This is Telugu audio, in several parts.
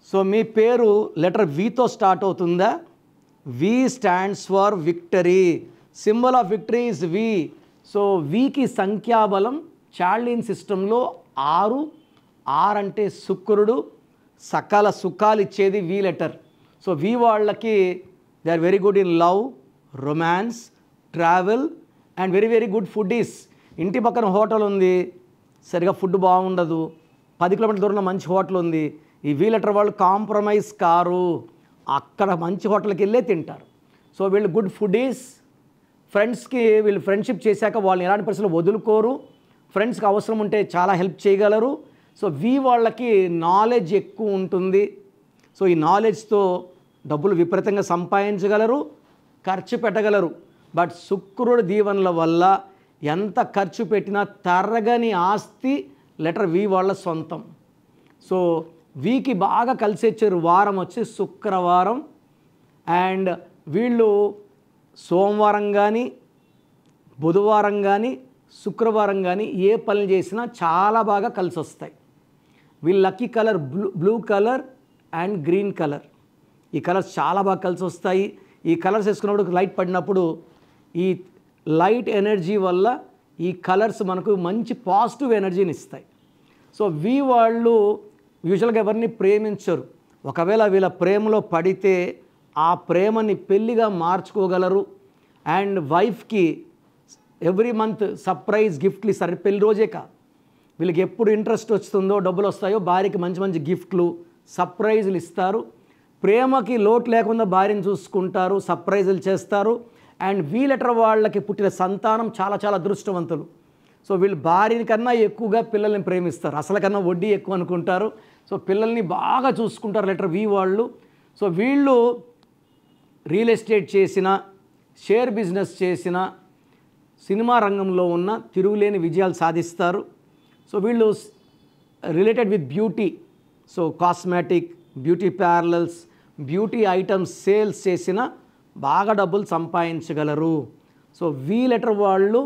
సో మీ పేరు లెటర్ వితో స్టార్ట్ అవుతుందా? V stands for victory. Symbol of victory is V. So వికి సంఖ్యాబలం చార్లిన్ సిస్టంలో 6. 6 అంటే శుక్రుడు, సకల సుఖాలు ఇచ్చేది వి లెటర్. సో వి వాళ్ళకి they are very good in love, romance, travel and very very good foodies. ఇంటి పక్కన హోటల్ ఉంది, సరిగా ఫుడ్ బాగుండదు. 10 కిలోమీటర్ల దూరంలో మంచి హోటల్ ఉంది. ఈ వి లెటర్ వాళ్ళు కాంప్రమైజ్ కారు, అక్కడ మంచి హోటల్కి వెళ్ళే తింటారు. సో వీళ్ళు గుడ్ ఫుడీస్. ఫ్రెండ్స్కి వీళ్ళు ఫ్రెండ్షిప్ చేశాక వాళ్ళని ఎలాంటి పరిస్థితుల్లో వదులుకోరు. ఫ్రెండ్స్కి అవసరం ఉంటే చాలా హెల్ప్ చేయగలరు. సో వి వాళ్ళకి నాలెడ్జ్ ఎక్కువ ఉంటుంది. సో ఈ నాలెడ్జ్తో డబ్బులు విపరీతంగా సంపాదించగలరు, ఖర్చు పెట్టగలరు. బట్ శుక్రుడి దీవెనల వల్ల ఎంత ఖర్చు పెట్టినా తరగని ఆస్తి లెటర్ వి వాళ్ళ సొంతం. సో వీకి బాగా కలిసి వచ్చే వారం వచ్చి శుక్రవారం. అండ్ వీళ్ళు సోమవారం కానీ, బుధవారం కానీ, శుక్రవారం కానీ ఏ పనులు చేసినా చాలా బాగా కలిసి వస్తాయి. వీళ్ళ lucky colour blue colour and green colour. ఈ కలర్స్ చాలా బాగా కలిసి వస్తాయి. ఈ కలర్స్ వేసుకున్నప్పుడు లైట్ పడినప్పుడు ఈ లైట్ ఎనర్జీ వల్ల ఈ కలర్స్ మనకు మంచి పాజిటివ్ ఎనర్జీని ఇస్తాయి. సో వి వాళ్ళు యూజువల్గా ఎవరిని ప్రేమించరు. ఒకవేళ వీళ్ళ ప్రేమలో పడితే ఆ ప్రేమని పెళ్ళిగా మార్చుకోగలరు. అండ్ వైఫ్కి ఎవ్రీ మంత్ సర్ప్రైజ్ గిఫ్ట్లు ఇస్తారు. పెళ్లి రోజే కాదు, వీళ్ళకి ఎప్పుడు ఇంట్రెస్ట్ వస్తుందో, డబ్బులు వస్తాయో భార్యకి మంచి మంచి గిఫ్ట్లు, సర్ప్రైజులు ఇస్తారు. ప్రేమకి లోటు లేకుండా భార్యను చూసుకుంటారు, సర్ప్రైజులు చేస్తారు. అండ్ వి లెటర్ వాళ్ళకి పుట్టిన సంతానం చాలా చాలా అదృష్టవంతులు. సో వీళ్ళు భార్యని కన్నా ఎక్కువగా పిల్లల్ని ప్రేమిస్తారు. అసలు కన్నా వడ్డీ ఎక్కువ అనుకుంటారు. సో పిల్లల్ని బాగా చూసుకుంటారు లెటర్ వి వాళ్ళు. సో వీళ్ళు రియల్ ఎస్టేట్ చేసిన, షేర్ బిజినెస్ చేసిన, సినిమా రంగంలో ఉన్న తిరుగులేని విజయాలు సాధిస్తారు. సో వీళ్ళు related with beauty, so cosmetic, beauty parlours, beauty items sales చేసిన బాగా డబ్బులు సంపాదించగలరు. సో వి లెటర్ వాళ్ళు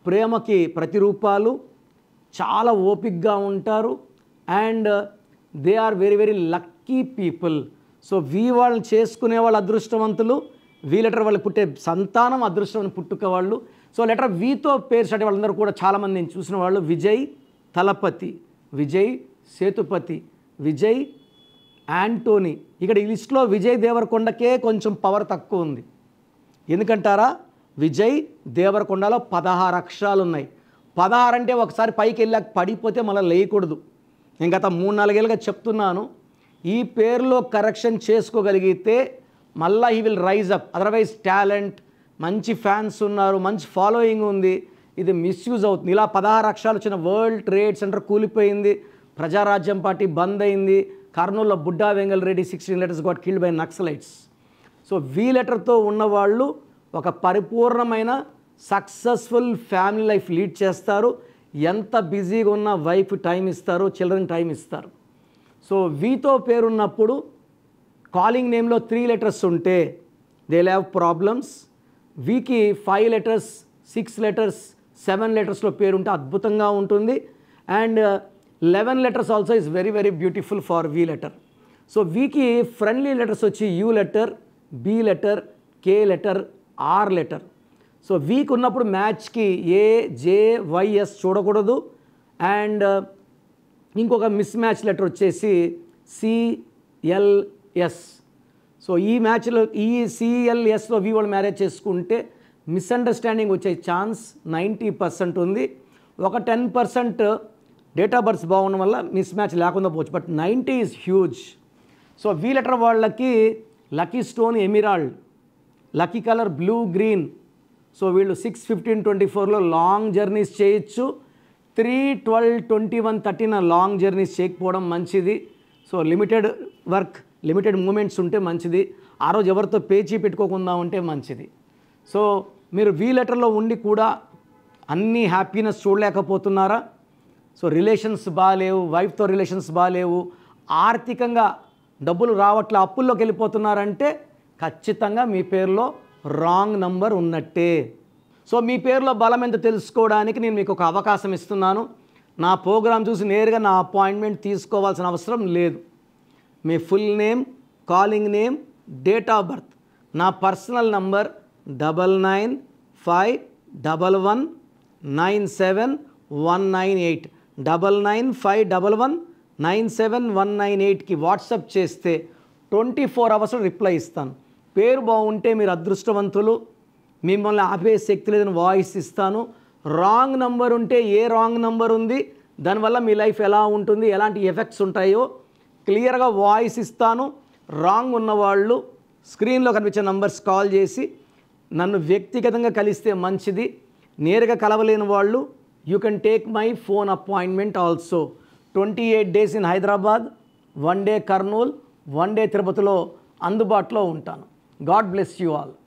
ప్రేమకి ప్రతిరూపాలు, చాలా ఓపిక్గా ఉంటారు. And they are very very lucky people. So V వాళ్ళని చేసుకునే వాళ్ళు అదృష్టవంతులు, వి లెటర్ వాళ్ళకి పుట్టే సంతానం అదృష్టమైన పుట్టుక వాళ్ళు. సో లెటర్ వితో పేరు స్టార్ట్ వాళ్ళందరూ కూడా చాలామంది నేను చూసిన వాళ్ళు విజయ్ తలపతి, విజయ్ సేతుపతి, విజయ్ యాంటోనీ. ఇక్కడ ఈ లిస్టులో విజయ్ దేవరకొండకే కొంచెం పవర్ తక్కువ ఉంది. ఎందుకంటారా? విజయ్ దేవరకొండలో 16 అక్షరాలు ఉన్నాయి. 16 అంటే ఒకసారి పైకి వెళ్ళాక పడిపోతే మళ్ళీ లేయకూడదు. నేను గత 3-4 ఏళ్ళుగా చెప్తున్నాను. ఈ పేరులో కరెక్షన్ చేసుకోగలిగితే మళ్ళీ he will rise up. Otherwise talent, మంచి ఫ్యాన్స్ ఉన్నారు, మంచి ఫాలోయింగ్ ఉంది, ఇది మిస్యూజ్ అవుతుంది. ఇలా 16 అక్షరాలు వచ్చిన వరల్డ్ ట్రేడ్ సెంటర్ కూలిపోయింది, ప్రజారాజ్యం పార్టీ బంద్ అయింది, కర్నూలులో Budda Vengal Reddy 16 letters got killed by naxalites. So V లెటర్తో ఉన్నవాళ్ళు ఒక పరిపూర్ణమైన సక్సెస్ఫుల్ ఫ్యామిలీ లైఫ్ లీడ్ చేస్తారు. ఎంత బిజీగా ఉన్నా వైఫ్ టైం ఇస్తారు, చిల్డ్రన్ టైం ఇస్తారు. సో వీతో పేరున్నప్పుడు కాలింగ్ నేమ్లో 3 letters ఉంటే దే హ్యావ్ ప్రాబ్లమ్స్. వీకి 5 letters, 6 letters, 7 lettersలో పేరు ఉంటే అద్భుతంగా ఉంటుంది. And 11 letters also is very very beautiful for V letter. So వీకి ఫ్రెండ్లీ లెటర్స్ వచ్చి U letter, B letter, K letter, R letter. So వీక్ ఉన్నప్పుడు మ్యాచ్కి ఏ, జే, వైఎస్ చూడకూడదు. అండ్ ఇంకొక మిస్ మ్యాచ్ లెటర్ వచ్చేసి సిఎల్ఎస్. సో ఈ మ్యాచ్లో ఈ సిఎల్ఎస్లో వి వాళ్ళు మ్యారేజ్ చేసుకుంటే మిస్అండర్స్టాండింగ్ వచ్చే ఛాన్స్ 90% ఉంది. ఒక 10% డేట్ ఆఫ్ బర్త్ బాగుండడం వల్ల మిస్ మ్యాచ్ లేకుండా పోవచ్చు, but 90 is huge. So V letter వాళ్ళకి lucky stone emerald, lucky colour blue green. So వీళ్ళు 6, 15, 24లో లాంగ్ జర్నీస్ చేయొచ్చు. 3, 12, 21, 13 లాంగ్ జర్నీస్ చేయకపోవడం మంచిది. So limited work, limited moments ఉంటే మంచిది. ఆ రోజు ఎవరితో పేచీ పెట్టుకోకుండా ఉంటే మంచిది. సో మీరు వి లెటర్లో ఉండి కూడా అన్నీ హ్యాపీనెస్ చూడలేకపోతున్నారా? సో రిలేషన్స్ బాగాలేవు, వైఫ్తో రిలేషన్స్ బాగాలేవు, ఆర్థికంగా డబ్బులు రావట్లే, అప్పుల్లోకి వెళ్ళిపోతున్నారంటే ఖచ్చితంగా మీ పేరులో రాంగ్ నంబర్ ఉన్నట్టే. సో మీ పేరులో బలం ఎంత తెలుసుకోవడానికి నేను మీకు ఒక అవకాశం ఇస్తున్నాను. నా ప్రోగ్రాం చూసి నేరుగా నా అపాయింట్మెంట్ తీసుకోవాల్సిన అవసరం లేదు. మీ full name, calling name, date of birth. నా పర్సనల్ నంబర్ 9951197198 9951197198కి వాట్సాప్ చేస్తే 24 అవర్స్లో రిప్లై ఇస్తాను. పేరు బాగుంటే మీరు అదృష్టవంతులు, మిమ్మల్ని ఆపే శక్తి లేదని వాయిస్ ఇస్తాను. రాంగ్ నంబర్ ఉంటే ఏ రాంగ్ నంబర్ ఉంది, దానివల్ల మీ లైఫ్ ఎలా ఉంటుంది, ఎలాంటి ఎఫెక్ట్స్ ఉంటాయో క్లియర్గా వాయిస్ ఇస్తాను. రాంగ్ ఉన్నవాళ్ళు స్క్రీన్లో కనిపించే నంబర్స్ కాల్ చేసి నన్ను వ్యక్తిగతంగా కలిస్తే మంచిది. నేరుగా కలవలేని వాళ్ళు you can take my phone appointment also. 28 days in Hyderabad, 1 day Kurnool, 1 day తిరుపతిలో అందుబాటులో ఉంటాను. God bless you all.